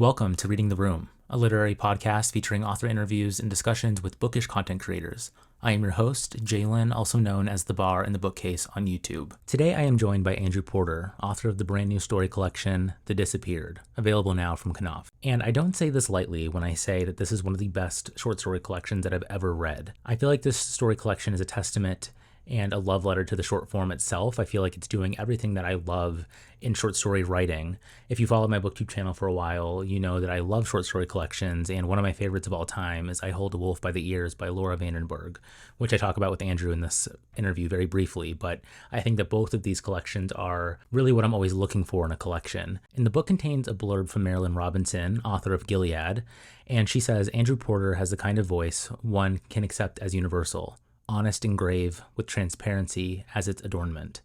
Welcome to Reading the Room, a literary podcast featuring author interviews and discussions with bookish content creators. I am your host, Jalen, also known as The Bar in the Bookcase on YouTube. Today I am joined by Andrew Porter, author of the brand new story collection, The Disappeared, available now from Knopf. And I don't say this lightly when I say that this is one of the best short story collections that I've ever read. I feel like this story collection is a testament and a love letter to the short form itself. I feel like it's doing everything that I love in short story writing. If you follow my booktube channel for a while, you know that I love short story collections, and one of my favorites of all time is I Hold a Wolf by the Ears by Laura Vandenberg, which I talk about with Andrew in this interview very briefly, but I think that both of these collections are really what I'm always looking for in a collection. And the book contains a blurb from Marilyn Robinson, author of Gilead, and she says, Andrew Porter has the kind of voice one can accept as universal, honest and grave, with transparency as its adornment.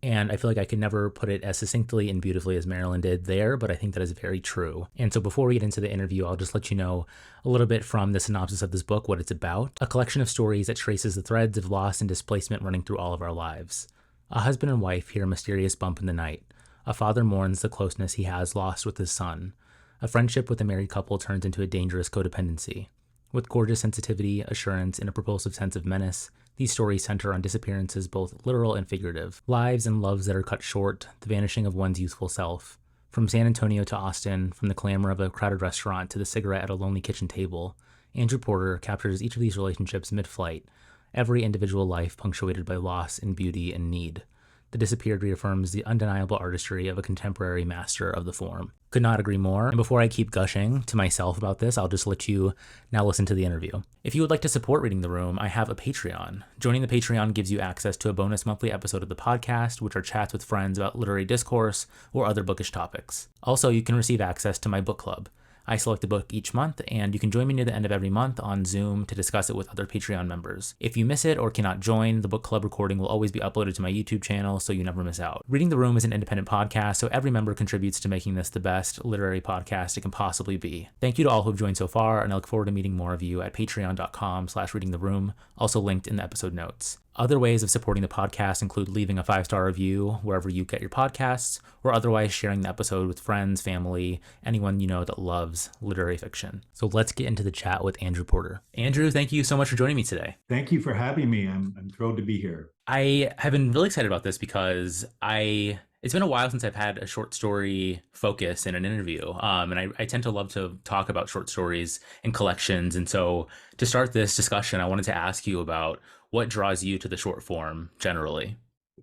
And I feel like I could never put it as succinctly and beautifully as Marilyn did there, but I think that is very true. And so before we get into the interview, I'll just let you know a little bit from the synopsis of this book, what it's about. A collection of stories that traces the threads of loss and displacement running through all of our lives. A husband and wife hear a mysterious bump in the night. A father mourns the closeness he has lost with his son. A friendship with a married couple turns into a dangerous codependency. With gorgeous sensitivity, assurance, and a propulsive sense of menace, these stories center on disappearances both literal and figurative, lives and loves that are cut short, the vanishing of one's youthful self. From San Antonio to Austin, from the clamor of a crowded restaurant to the cigarette at a lonely kitchen table, Andrew Porter captures each of these relationships mid-flight, every individual life punctuated by loss and beauty and need. The Disappeared reaffirms the undeniable artistry of a contemporary master of the form. Could not agree more. And before I keep gushing to myself about this, I'll just let you now listen to the interview. If you would like to support Reading the Room, I have a Patreon. Joining the Patreon gives you access to a bonus monthly episode of the podcast, which are chats with friends about literary discourse or other bookish topics. Also, you can receive access to my book club. I select a book each month, and you can join me near the end of every month on Zoom to discuss it with other Patreon members. If you miss it or cannot join, the book club recording will always be uploaded to my YouTube channel, so you never miss out. Reading the Room is an independent podcast, so every member contributes to making this the best literary podcast it can possibly be. Thank you to all who have joined so far, and I look forward to meeting more of you at patreon.com/readingtheroom, also linked in the episode notes. Other ways of supporting the podcast include leaving a 5-star review wherever you get your podcasts, or otherwise sharing the episode with friends, family, anyone you know that loves literary fiction. So let's get into the chat with Andrew Porter. Andrew, thank you so much for joining me today. Thank you for having me. I'm thrilled to be here. I have been really excited about this because it's been a while since I've had a short story focus in an interview. And I tend to love to talk about short stories and collections. And so to start this discussion, I wanted to ask you about what draws you to the short form generally.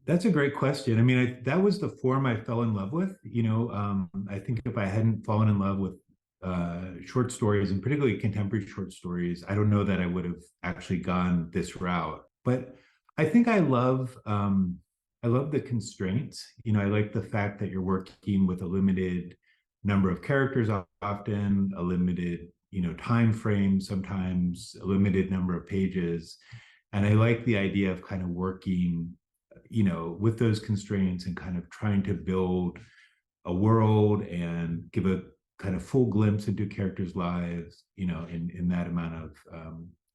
That's a great question. I mean, that was the form I fell in love with. I think if I hadn't fallen in love with short stories, and particularly contemporary short stories, I don't know that I would have actually gone this route. But I think I love the constraints. I like the fact that you're working with a limited number of characters, often a limited, time frame, sometimes a limited number of pages. And I like the idea of kind of working, with those constraints and kind of trying to build a world and give a kind of full glimpse into characters' lives, in that amount of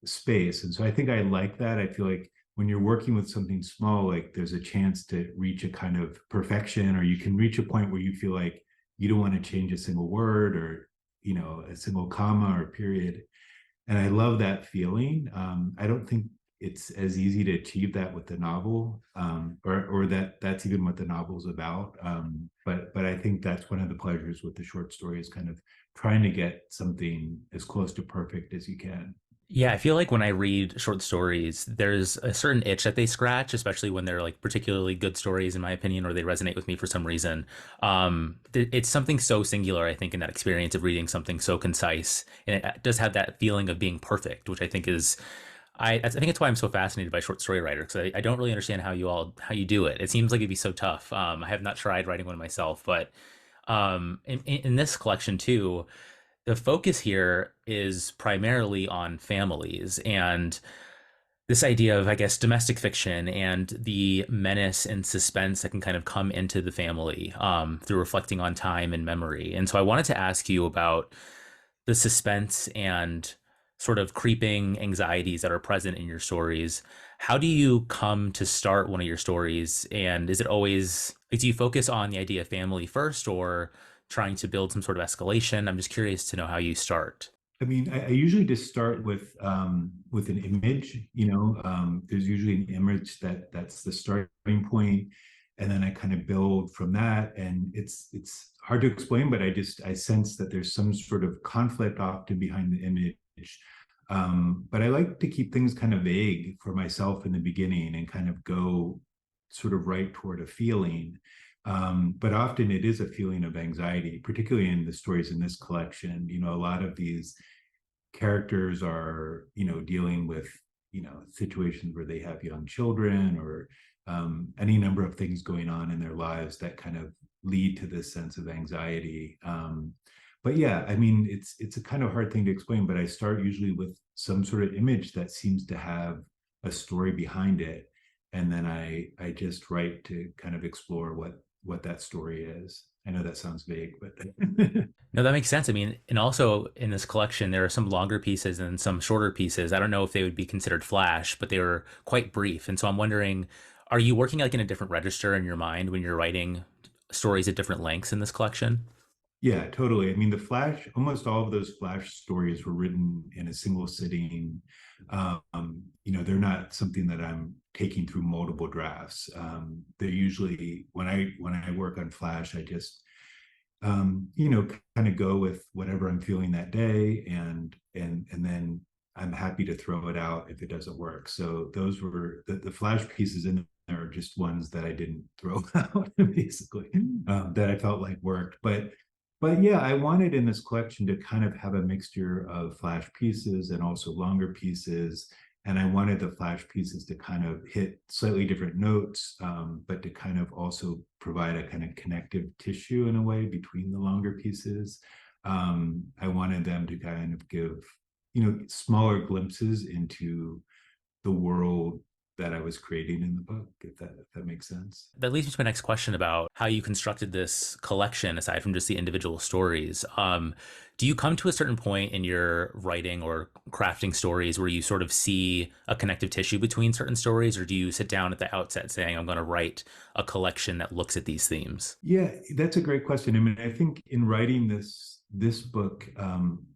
space. And so I think I like that. I feel like when you're working with something small, like there's a chance to reach a kind of perfection, or you can reach a point where you feel like you don't want to change a single word or, a single comma or period. And I love that feeling. I don't think it's as easy to achieve that with the novel, or that's even what the novel's about. But I think that's one of the pleasures with the short story, is kind of trying to get something as close to perfect as you can. Yeah, I feel like when I read short stories, there's a certain itch that they scratch, especially when they're like particularly good stories, in my opinion, or they resonate with me for some reason. It's something so singular, I think, in that experience of reading something so concise, and it does have that feeling of being perfect, which I think is. I think it's why I'm so fascinated by short story writers, because I don't really understand how you do it. It seems like it'd be so tough. I have not tried writing one myself, but in this collection too, the focus here is primarily on families and this idea of, I guess, domestic fiction and the menace and suspense that can kind of come into the family through reflecting on time and memory. And so I wanted to ask you about the suspense and sort of creeping anxieties that are present in your stories. How do you come to start one of your stories? And is it always, like, do you focus on the idea of family first, or trying to build some sort of escalation? I'm just curious to know how you start. I mean, I usually just start with an image. There's usually an image that's the starting point, and then I kind of build from that. And it's hard to explain, but I sense that there's some sort of conflict often behind the image. But I like to keep things kind of vague for myself in the beginning and kind of go sort of right toward a feeling. But often it is a feeling of anxiety, particularly in the stories in this collection. A lot of these characters are, dealing with, situations where they have young children or any number of things going on in their lives that kind of lead to this sense of anxiety. But yeah, I mean, it's a kind of hard thing to explain, but I start usually with some sort of image that seems to have a story behind it, and then I just write to kind of explore what that story is. I know that sounds vague, but No, that makes sense. I mean, and also in this collection, there are some longer pieces and some shorter pieces. I don't know if they would be considered flash, but they were quite brief. And so I'm wondering, are you working like in a different register in your mind when you're writing stories at different lengths in this collection? Yeah, totally. I mean, almost all of those Flash stories were written in a single sitting. They're not something that I'm taking through multiple drafts. They're usually when I work on Flash, I just kind of go with whatever I'm feeling that day, and then I'm happy to throw it out if it doesn't work. So those were the Flash pieces in there are just ones that I didn't throw out, basically, that I felt like worked. But yeah, I wanted in this collection to kind of have a mixture of Flash pieces and also longer pieces. And I wanted the Flash pieces to kind of hit slightly different notes, but to kind of also provide a kind of connective tissue in a way between the longer pieces. I wanted them to kind of give, smaller glimpses into the world that I was creating in the book, if that makes sense. That leads me to my next question about how you constructed this collection aside from just the individual stories. Do you come to a certain point in your writing or crafting stories where you sort of see a connective tissue between certain stories, or do you sit down at the outset saying, I'm going to write a collection that looks at these themes? Yeah, that's a great question. I mean, I think in writing this book,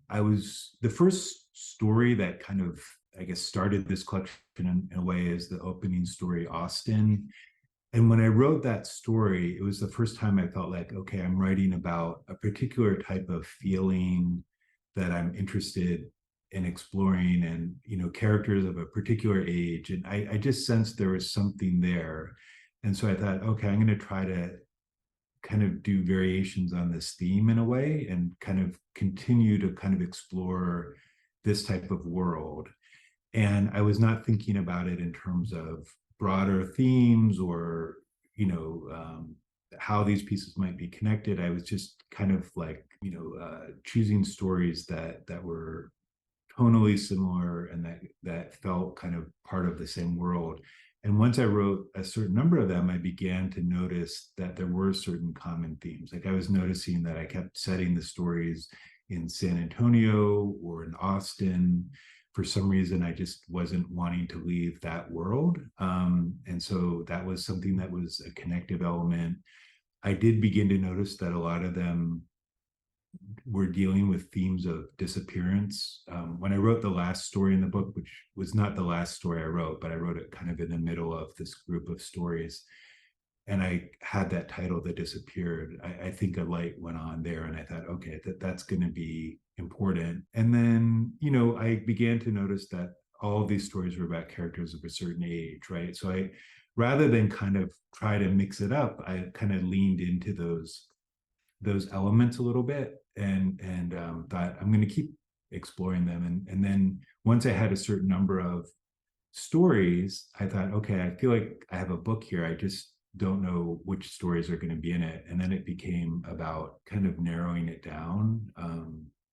I was the first story that kind of, I guess, started this collection in a way is the opening story, Austin. And when I wrote that story, it was the first time I felt like, okay, I'm writing about a particular type of feeling that I'm interested in exploring, and characters of a particular age. And I just sensed there was something there. And so I thought, okay, I'm going to try to kind of do variations on this theme in a way and kind of continue to kind of explore this type of world. And I was not thinking about it in terms of broader themes or how these pieces might be connected. I was just kind of like choosing stories that were tonally similar and that felt kind of part of the same world. And once I wrote a certain number of them, I began to notice that there were certain common themes. Like I was noticing that I kept setting the stories in San Antonio or in Austin. For some reason, I just wasn't wanting to leave that world. And so that was something that was a connective element. I did begin to notice that a lot of them were dealing with themes of disappearance. When I wrote the last story in the book, which was not the last story I wrote, but I wrote it kind of in the middle of this group of stories, and I had that title, "The Disappeared." I think a light went on there, and I thought, okay, that's going to be important. And then, I began to notice that all of these stories were about characters of a certain age, right? So rather than kind of try to mix it up, I kind of leaned into those elements a little bit, and thought I'm going to keep exploring them. And then once I had a certain number of stories, I thought, okay, I feel like I have a book here. I just don't know which stories are going to be in it. And then it became about kind of narrowing it down.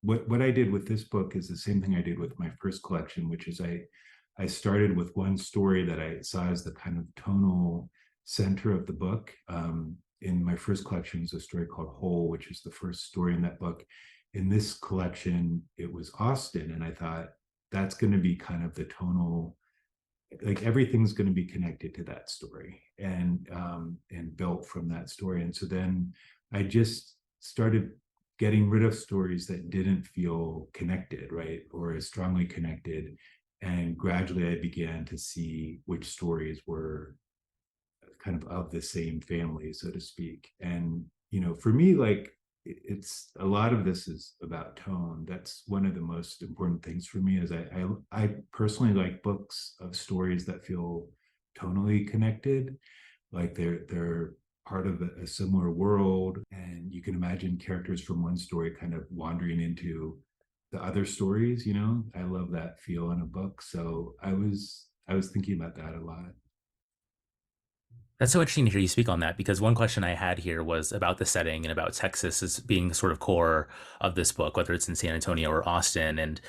What I did with this book is the same thing I did with my first collection, which is I started with one story that I saw as the kind of tonal center of the book. In my first collection is a story called Whole, which is the first story in that book. In this collection, it was Austin, and I thought that's going to be kind of the tonal, like everything's going to be connected to that story and built from that story. And so then I just started getting rid of stories that didn't feel connected, right, or as strongly connected. And gradually I began to see which stories were kind of the same family, so to speak. And, for me, like, it's a lot of this is about tone. That's one of the most important things for me is I personally like books of stories that feel tonally connected, like they're part of a similar world, and you can imagine characters from one story kind of wandering into the other stories. I love that feel in a book, so I was thinking about that a lot. That's so interesting to hear you speak on that because one question I had here was about the setting and about Texas as being sort of core of this book, whether it's in San Antonio or Austin. And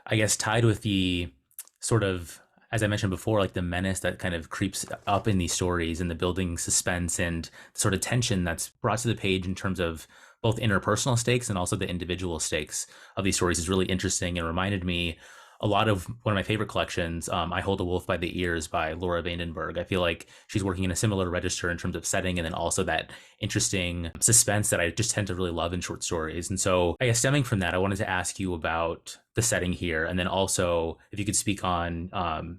I guess tied with the sort of, as I mentioned before, like the menace that kind of creeps up in these stories and the building suspense and sort of tension that's brought to the page in terms of both interpersonal stakes and also the individual stakes of these stories is really interesting and reminded me a lot of one of my favorite collections, I Hold a Wolf by the Ears by Laura Vandenberg. I feel like she's working in a similar register in terms of setting and then also that interesting suspense that I just tend to really love in short stories. And so, I guess stemming from that, I wanted to ask you about the setting here. And then also, if you could speak on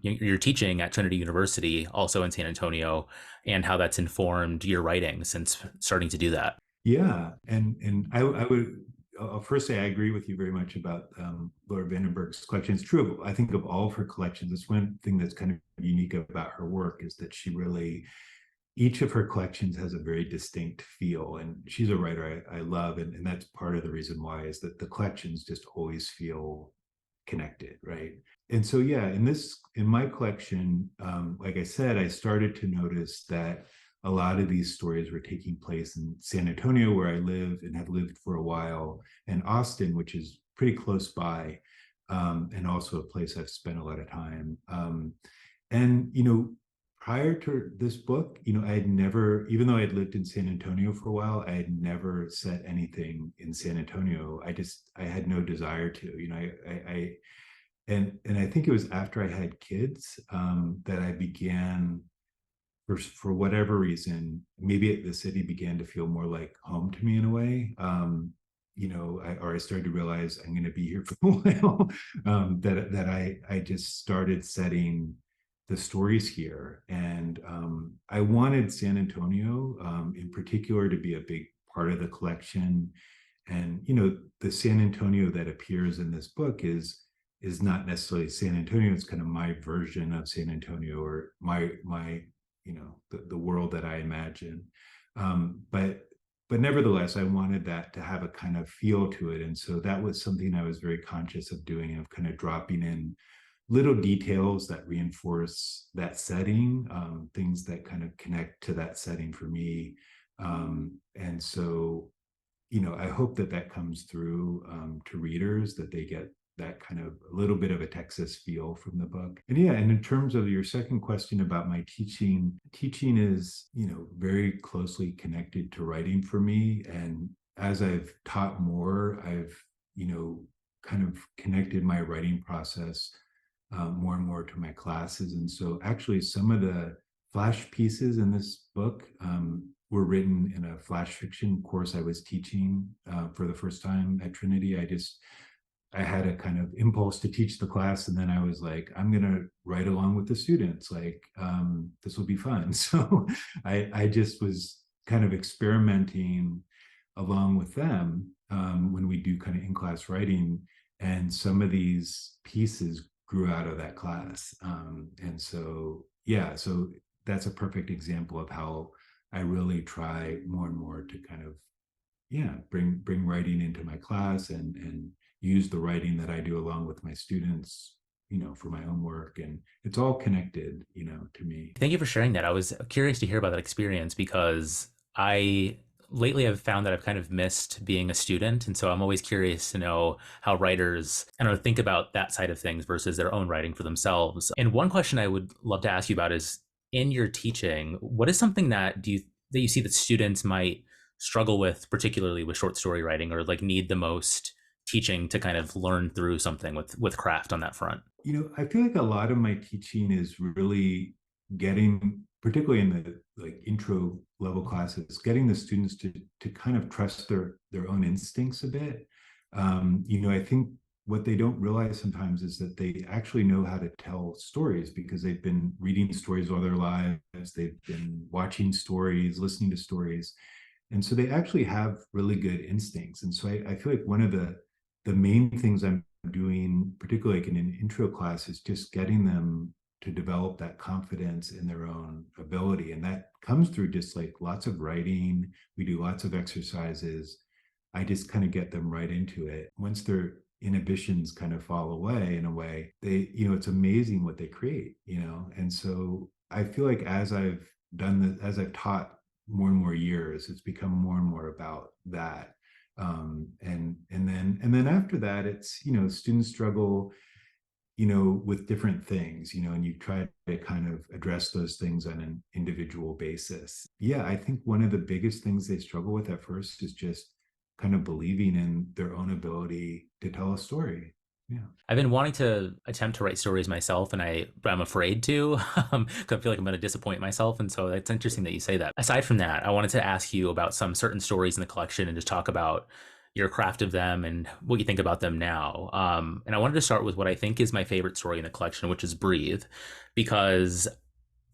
your teaching at Trinity University, also in San Antonio, and how that's informed your writing since starting to do that. Yeah, and I would I'll first say I agree with you very much about Laura Vandenberg's collection. It's true of, I think, of all of her collections. It's one thing that's kind of unique about her work is that she really, each of her collections has a very distinct feel, and she's a writer I love, and that's part of the reason why is that the collections just always feel connected, right? And so, yeah, in my collection, like I said, I started to notice that a lot of these stories were taking place in San Antonio, where I live and have lived for a while, and Austin, which is pretty close by, and also a place I've spent a lot of time. And prior to this book, I had never, even though I had lived in San Antonio for a while, I had never set anything in San Antonio. I had no desire to. And I think it was after I had kids that I began, for whatever reason, maybe the city began to feel more like home to me in a way. Or I started to realize I'm going to be here for a while. That I just started setting the stories here, and I wanted San Antonio, in particular, to be a big part of the collection. And the San Antonio that appears in this book is not necessarily San Antonio. It's kind of my version of San Antonio, or my the world that I imagine. But nevertheless, I wanted that to have a kind of feel to it, and so that was something I was very conscious of doing, of kind of dropping in little details that reinforce that setting, things that kind of connect to that setting for me. And so, I hope that comes through to readers, that they get that kind of a little bit of a Texas feel from the book. And yeah, and in terms of your second question about my teaching is, very closely connected to writing for me. And as I've taught more, I've, kind of connected my writing process more and more to my classes. And so actually some of the flash pieces in this book were written in a flash fiction course I was teaching for the first time at Trinity. I had a kind of impulse to teach the class, and then I was like, I'm going to write along with the students. Like, this will be fun. So I just was kind of experimenting along with them when we do kind of in-class writing. And some of these pieces grew out of that class. And so, yeah, so that's a perfect example of how I really try more and more to kind of, yeah, bring writing into my class, and use the writing that I do along with my students, for my own work. And it's all connected, to me. Thank you for sharing that. I was curious to hear about that experience because I lately have found that I've kind of missed being a student. And so I'm always curious to know how writers, I don't know, think about that side of things versus their own writing for themselves. And one question I would love to ask you about is in your teaching, what is something that you see that students might struggle with, particularly with short story writing, or like need the most teaching to kind of learn through something with craft on that front? I feel like a lot of my teaching is really getting particularly in the like intro level classes, getting the students to kind of trust their own instincts a bit. I think what they don't realize sometimes is that they actually know how to tell stories because they've been reading stories all their lives. They've been watching stories, listening to stories. And so they actually have really good instincts. And so I feel like one of the main things I'm doing, particularly like in an intro class, is just getting them to develop that confidence in their own ability. And that comes through just like lots of writing. We do lots of exercises. I just kind of get them right into it. Once their inhibitions kind of fall away in a way, it's amazing what they create. And so I feel like as I've taught more and more years, it's become more and more about that. And then after that, it's students struggle with different things, and you try to kind of address those things on an individual basis. Yeah, I think one of the biggest things they struggle with at first is just kind of believing in their own ability to tell a story. Yeah. I've been wanting to attempt to write stories myself, and I'm afraid to, 'cause I feel like I'm going to disappoint myself. And so it's interesting that you say that. Aside from that, I wanted to ask you about some certain stories in the collection and just talk about your craft of them and what you think about them now. And I wanted to start with what I think is my favorite story in the collection, which is Breathe, because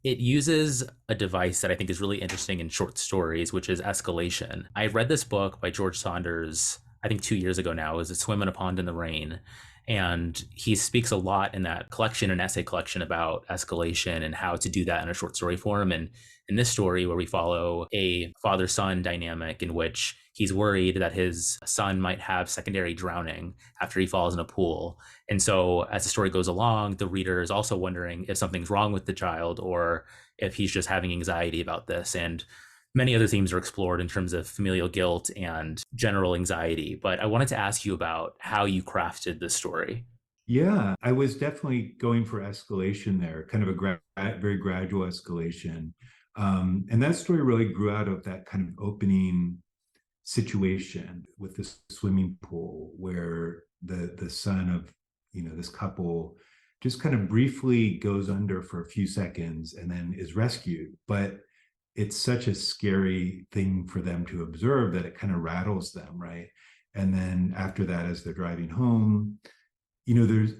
it uses a device that I think is really interesting in short stories, which is escalation. I read this book by George Saunders, I think 2 years ago now. It was A Swim in a Pond in the Rain. And he speaks a lot in that collection, an essay collection, about escalation and how to do that in a short story form. And in this story, where we follow a father son dynamic in which he's worried that his son might have secondary drowning after he falls in a pool. And so, as the story goes along, the reader is also wondering if something's wrong with the child or if he's just having anxiety about this. And many other themes are explored in terms of familial guilt and general anxiety. But I wanted to ask you about how you crafted this story. Yeah, I was definitely going for escalation there, kind of very gradual escalation. And that story really grew out of that kind of opening situation with this swimming pool where the son of this couple just kind of briefly goes under for a few seconds and then is rescued. But it's such a scary thing for them to observe that it kind of rattles them, right? And then after that, as they're driving home, there's,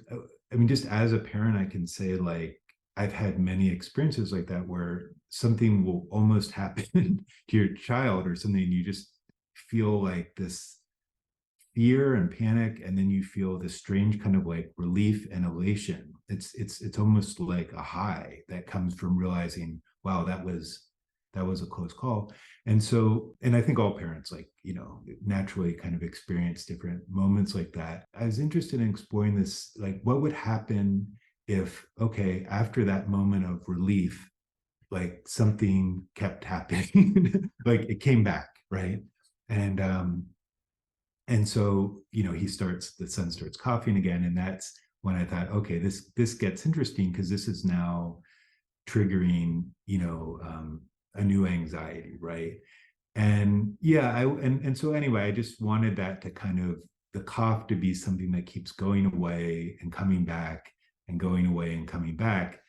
I mean, just as a parent, I can say, like, I've had many experiences like that where something will almost happen to your child or something, and you just feel like this fear and panic, and then you feel this strange kind of like relief and elation. It's almost like a high that comes from realizing, wow, that was a close call. And I think all parents, like, naturally kind of experience different moments like that. I was interested in exploring this, like, what would happen if, okay, after that moment of relief, like something kept happening, like it came back, right? And and so, the son starts coughing again. And that's when I thought, okay, this gets interesting because this is now triggering, a new anxiety, right? And yeah, and so anyway, I just wanted that to kind of the cough to be something that keeps going away and coming back and going away and coming back.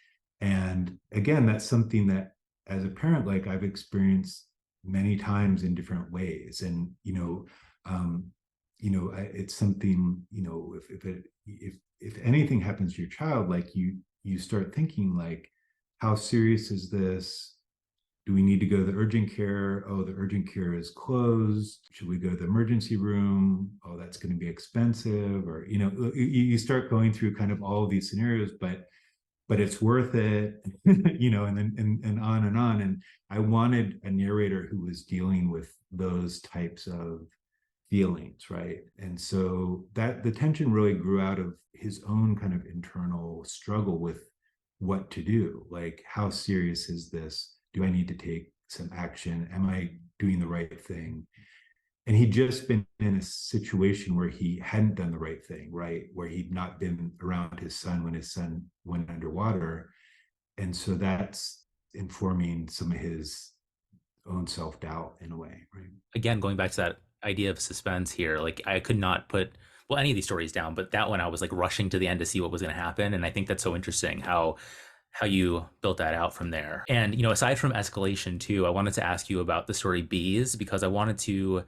And again, that's something that as a parent, like I've experienced many times in different ways. And it's something, if anything happens to your child, like you start thinking like, how serious is this? Do we need to go to the urgent care? Oh, the urgent care is closed. Should we go to the emergency room? Oh, that's going to be expensive. Or, you start going through kind of all of these scenarios, but it's worth it, and then and on and on. And I wanted a narrator who was dealing with those types of feelings, right? And so that the tension really grew out of his own kind of internal struggle with what to do. Like, how serious is this? Do I need to take some action? Am I doing the right thing? And he'd just been in a situation where he hadn't done the right thing, right? Where he'd not been around his son when his son went underwater. And so that's informing some of his own self-doubt in a way, right? Again, going back to that idea of suspense here, like I could not put well any of these stories down, but that one I was like rushing to the end to see what was going to happen. And I think that's so interesting how you built that out from there. And, aside from escalation too, I wanted to ask you about the story Bees because I wanted to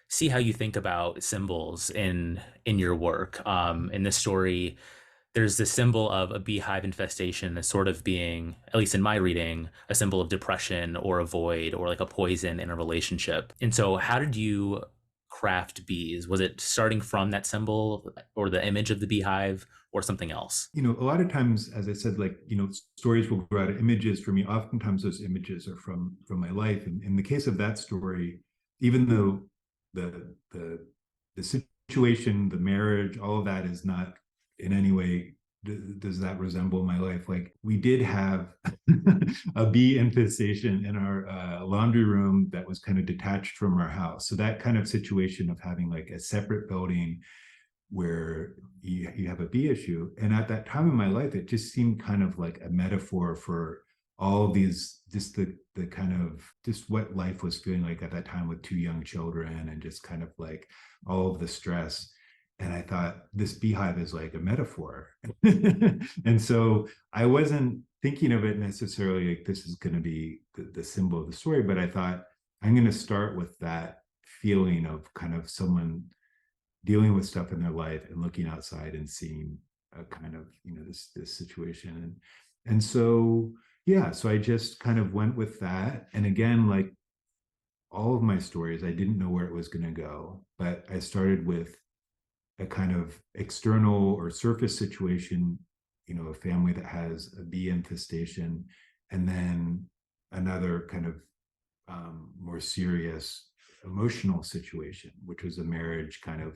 see how you think about symbols in your work. In this story, there's this symbol of a beehive infestation as sort of being, at least in my reading, a symbol of depression or a void or like a poison in a relationship. And so, how did you craft bees? Was it starting from that symbol or the image of the beehive or something else? A lot of times, as I said, like, stories will grow out of images for me. Oftentimes those images are from my life. And in the case of that story, even though the situation, the marriage, all of that is not in any way does that resemble my life. Like, we did have a bee infestation in our laundry room that was kind of detached from our house. So that kind of situation of having like a separate building where you have a bee issue. And at that time in my life, it just seemed kind of like a metaphor for all of these, just the kind of just what life was feeling like at that time with two young children and just kind of like all of the stress. And I thought this beehive is like a metaphor. And so I wasn't thinking of it necessarily like this is going to be the symbol of the story, but I thought I'm going to start with that feeling of kind of someone dealing with stuff in their life and looking outside and seeing a kind of this situation. And so yeah, so I just kind of went with that. And again, like all of my stories, I didn't know where it was going to go, but I started with a kind of external or surface situation, a family that has a bee infestation, and then another kind of more serious emotional situation, which was a marriage kind of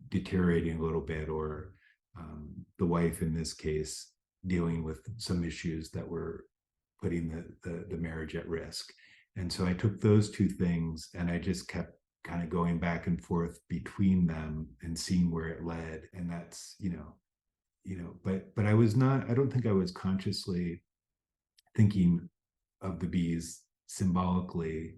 deteriorating a little bit, or the wife in this case dealing with some issues that were putting the marriage at risk. And so I took those two things and I just kept kind of going back and forth between them and seeing where it led. And that's, but I don't think I was consciously thinking of the bees symbolically.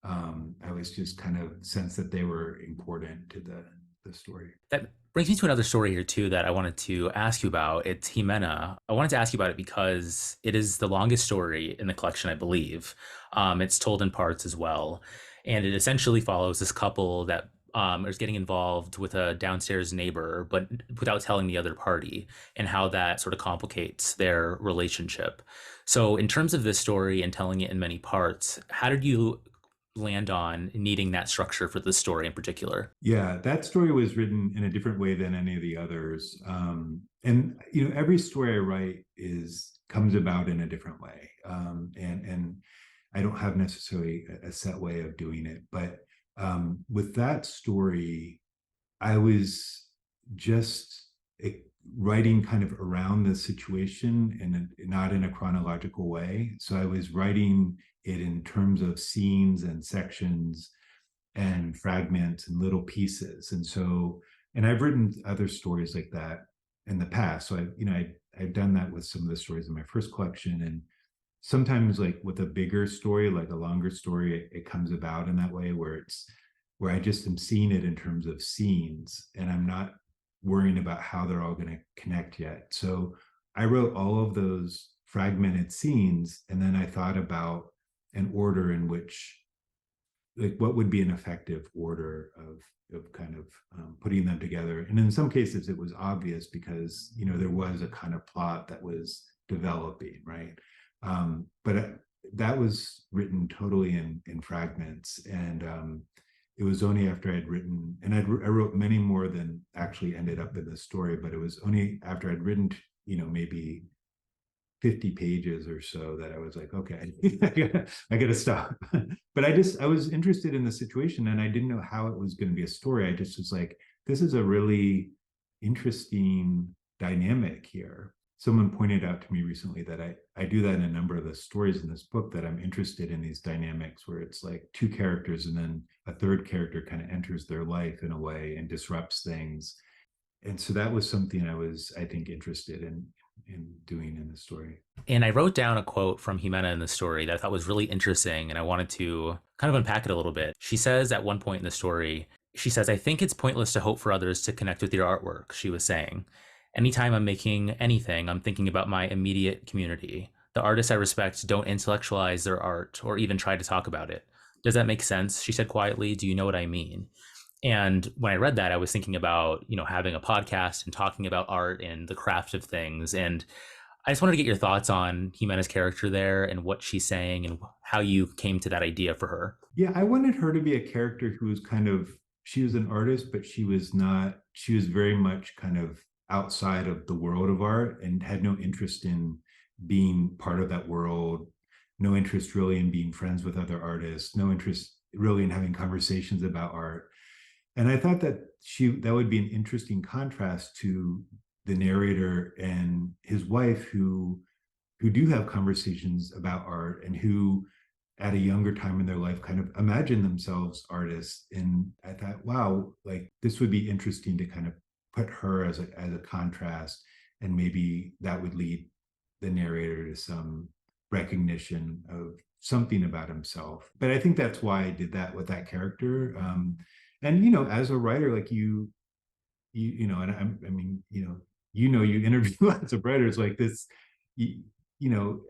I was just kind of sensed that they were important to the story. That brings me to another story here too that I wanted to ask you about. It's Jimena. I wanted to ask you about it because it is the longest story in the collection, I believe. It's told in parts as well, and it essentially follows this couple that is getting involved with a downstairs neighbor, but without telling the other party, and how that sort of complicates their relationship. So, in terms of this story and telling it in many parts, how did you land on needing that structure for this story in particular? Yeah, that story was written in a different way than any of the others. And every story I write is comes about in a different way. And I don't have necessarily a set way of doing it. But with that story, I was just writing kind of around the situation and not in a chronological way. So I was writing it in terms of scenes and sections and fragments and little pieces. And so, and I've written other stories like that in the past. So I've done that with some of the stories in my first collection. And sometimes like with a bigger story, like a longer story, it comes about in that way where I just am seeing it in terms of scenes and I'm not worrying about how they're all going to connect yet. So I wrote all of those fragmented scenes and then I thought about an order in which, like, what would be an effective order of kind of putting them together. And in some cases it was obvious because there was a kind of plot that was developing, right? But that was written totally in fragments. And it was only after I'd written, and I wrote many more than actually ended up in the story, but it was only after I'd written, maybe 50 pages or so that I was like, okay, I gotta stop. But I was interested in the situation and I didn't know how it was going to be a story. I just was like, this is a really interesting dynamic here. Someone pointed out to me recently that I do that in a number of the stories in this book, that I'm interested in these dynamics where it's like two characters and then a third character kind of enters their life in a way and disrupts things. And so that was something I think, interested in doing in the story. And I wrote down a quote from Jimena in the story that I thought was really interesting, and I wanted to kind of unpack it a little bit. She says at one point in the story, she says, "I think it's pointless to hope for others to connect with your artwork," she was saying. Anytime I'm making anything, I'm thinking about my immediate community. The artists I respect don't intellectualize their art or even try to talk about it. Does that make sense? She said quietly. Do you know what I mean? And when I read that, I was thinking about, having a podcast and talking about art and the craft of things. And I just wanted to get your thoughts on Jimena's character there and what she's saying and how you came to that idea for her. Yeah, I wanted her to be a character who was kind of, she was an artist, but she was not, she was very much kind of outside of the world of art and had no interest in being part of that world, no interest really in being friends with other artists, no interest really in having conversations about art. And I thought that that would be an interesting contrast to the narrator and his wife who do have conversations about art and who at a younger time in their life kind of imagine themselves artists. And I thought, wow, like this would be interesting to kind of put her as a contrast, and maybe that would lead the narrator to some recognition of something about himself. But I think that's why I did that with that character. And as a writer, like and I mean, you interview lots of writers like this. You,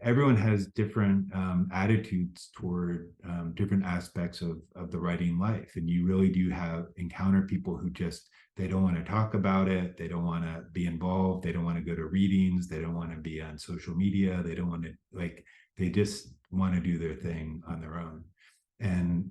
everyone has different attitudes toward different aspects of the writing life, and you really do have encounter people who just they don't want to talk about it, they don't want to be involved, they don't want to go to readings, they don't want to be on social media, they don't want to they just want to do their thing on their own. And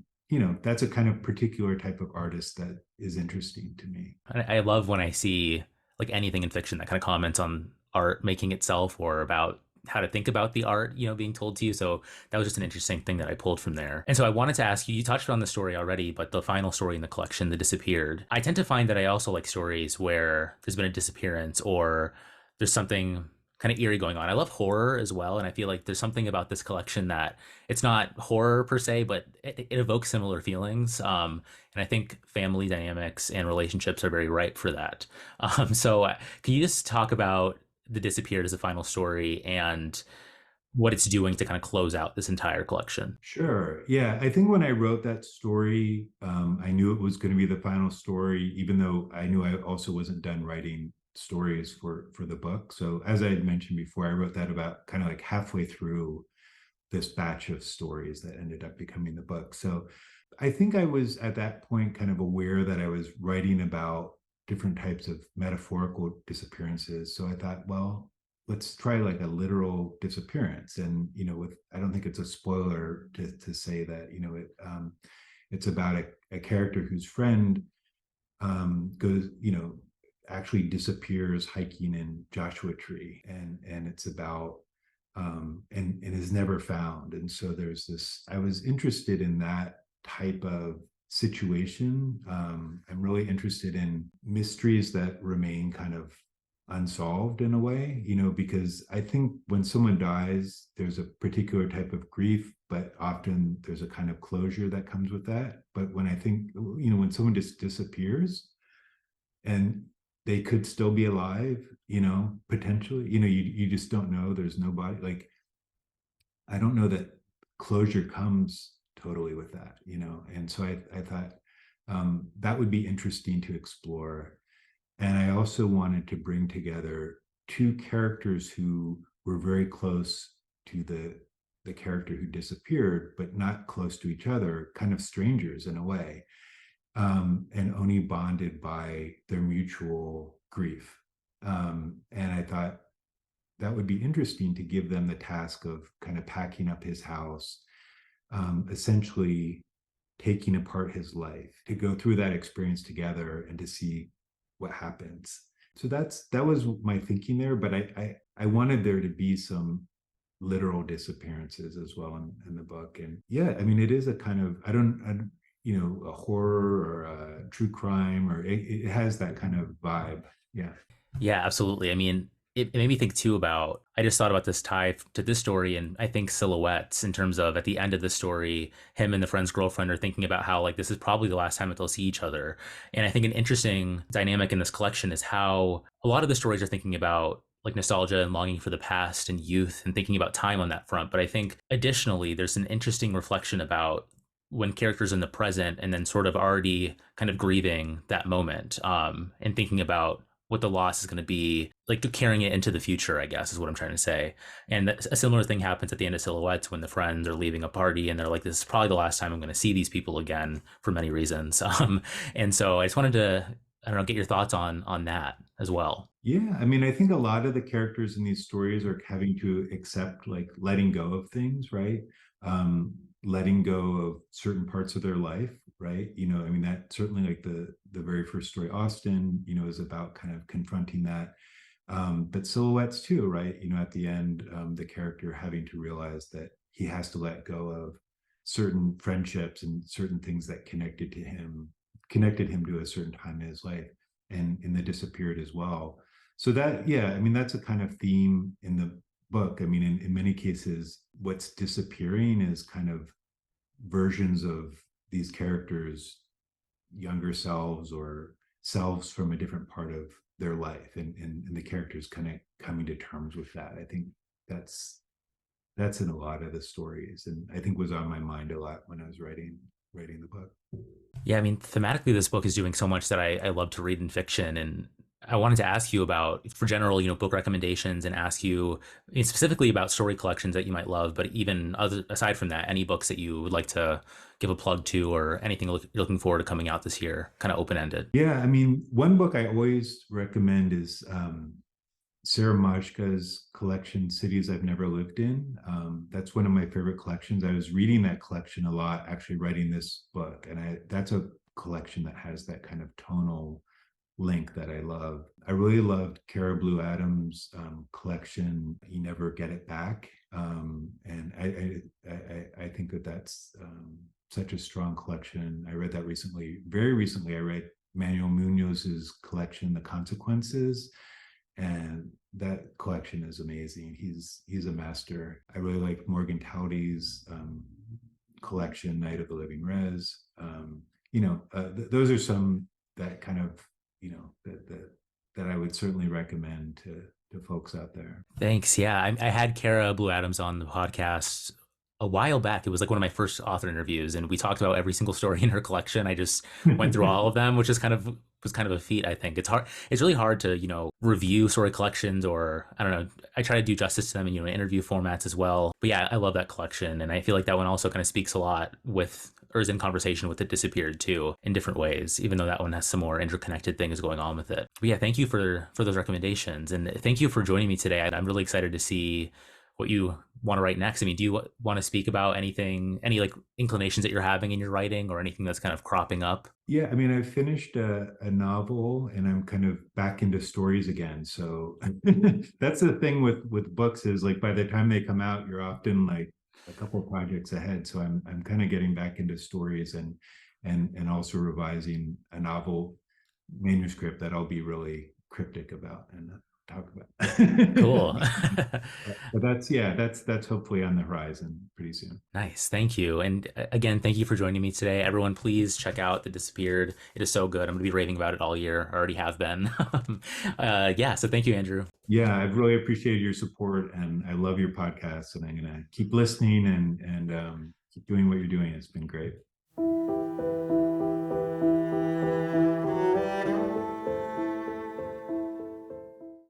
that's a kind of particular type of artist that is interesting to me. I love when I see like anything in fiction that kind of comments on art making itself or about how to think about the art, being told to you. So that was just an interesting thing that I pulled from there. And so I wanted to ask you, you touched on the story already, but the final story in the collection, The Disappeared. I tend to find that I also like stories where there's been a disappearance or there's something kind of eerie going on. I love horror as well, and I feel like there's something about this collection that it's not horror per se, but it evokes similar feelings. And I think family dynamics and relationships are very ripe for that. So can you just talk about The Disappeared as a final story and what it's doing to kind of close out this entire collection? Sure. Yeah. I think when I wrote that story, I knew it was going to be the final story, even though I knew I also wasn't done writing stories for the book. So as I had mentioned before, I wrote that about kind of like halfway through this batch of stories that ended up becoming the book. So I think I was at that point kind of aware that I was writing about different types of metaphorical disappearances. So I thought, well, let's try like a literal disappearance. And with I don't think it's a spoiler to say that it's about a character whose friend goes actually disappears hiking in Joshua Tree, and it's about and is never found. And so there's this. I was interested in that type of situation. I'm really interested in mysteries that remain kind of unsolved in a way, because I think when someone dies, there's a particular type of grief, but often there's a kind of closure that comes with that. But when I think, when someone just disappears and they could still be alive, potentially, you just don't know. There's nobody like, I don't know that closure comes totally with that, and so I thought that would be interesting to explore. And I also wanted to bring together two characters who were very close to the character who disappeared, but not close to each other, kind of strangers in a way, and only bonded by their mutual grief. And I thought that would be interesting to give them the task of kind of packing up his house, essentially taking apart his life, to go through that experience together and to see what happens. So that was my thinking there, but I wanted there to be some literal disappearances as well in the book. And yeah, I mean, it is a kind of a horror or a true crime, or it has that kind of vibe. Yeah. Yeah, absolutely. I mean, it made me think too about, I just thought about this tie to this story and I think silhouettes in terms of at the end of the story, him and the friend's girlfriend are thinking about how like this is probably the last time that they'll see each other. And I think an interesting dynamic in this collection is how a lot of the stories are thinking about like nostalgia and longing for the past and youth and thinking about time on that front. But I think additionally, there's an interesting reflection about when characters in the present and then sort of already kind of grieving that moment and thinking about what the loss is going to be, like carrying it into the future, I guess is what I'm trying to say. And a similar thing happens at the end of Silhouettes when the friends are leaving a party and they're like, this is probably the last time I'm going to see these people again for many reasons. And so I just wanted to, I don't know, get your thoughts on that as well. Yeah, I mean, I think a lot of the characters in these stories are having to accept like letting go of things, right? Um, Letting go of certain parts of their life, right? I mean, that certainly like the very first story, Austin, is about kind of confronting that. But Silhouettes too, right? At the end, the character having to realize that he has to let go of certain friendships and certain things that connected him to a certain time in his life, and in the disappeared as well. So that, yeah, I mean, that's a kind of theme in the book. I mean, in many cases, what's disappearing is kind of versions of these characters' younger selves or selves from a different part of their life, and the characters kind of coming to terms with that. I think that's that's in a lot of the stories, and I think was on my mind a lot when I was writing the book. Yeah, I mean, thematically, this book is doing so much that I love to read in fiction. And I wanted to ask you about, for general, book recommendations and ask you specifically about story collections that you might love, but even aside from that, any books that you would like to give a plug to or anything you're looking forward to coming out this year, kind of open ended. Yeah, I mean, one book I always recommend is Sarah Majka's collection, Cities I've Never Lived In. That's one of my favorite collections. I was reading that collection a lot, actually writing this book, and that's a collection that has that kind of tonal link that I love. I really loved Kara Blue Adams' collection, You Never Get It Back, and I think that that's such a strong collection. I read that recently. Very recently, I read Manuel Munoz's collection, The Consequences, and that collection is amazing. He's a master. I really like Morgan Towdy's collection, Night of the Living Res. Those are some that kind of that I would certainly recommend to folks out there. Thanks. Yeah, I had Kara Blue Adams on the podcast a while back. It was like one of my first author interviews, and we talked about every single story in her collection. I just went through all of them, which is kind of was kind of a feat, I think. It's hard. It's really hard to, review story collections, or I don't know. I try to do justice to them in, interview formats as well. But yeah, I love that collection. And I feel like that one also kind of speaks a lot with, or is in conversation with, It Disappeared too, in different ways, even though that one has some more interconnected things going on with it. But yeah, thank you for those recommendations. And thank you for joining me today. I'm really excited to see what you want to write next. I mean, do you want to speak about anything, any like inclinations that you're having in your writing, or anything that's kind of cropping up? Yeah, I mean, I finished a novel, and I'm kind of back into stories again. So that's the thing with books, is like by the time they come out, you're often like a couple of projects ahead. So I'm kind of getting back into stories, and also revising a novel manuscript that I'll be really cryptic about and talk Cool. about. But that's hopefully on the horizon pretty soon. Nice. Thank you. And again, thank you for joining me today. Everyone, please check out The Disappeared. It is so good. I'm going to be raving about it all year. I already have been. Yeah. So thank you, Andrew. Yeah, I've really appreciated your support, and I love your podcast, and I'm gonna keep listening and keep doing what you're doing. It's been great.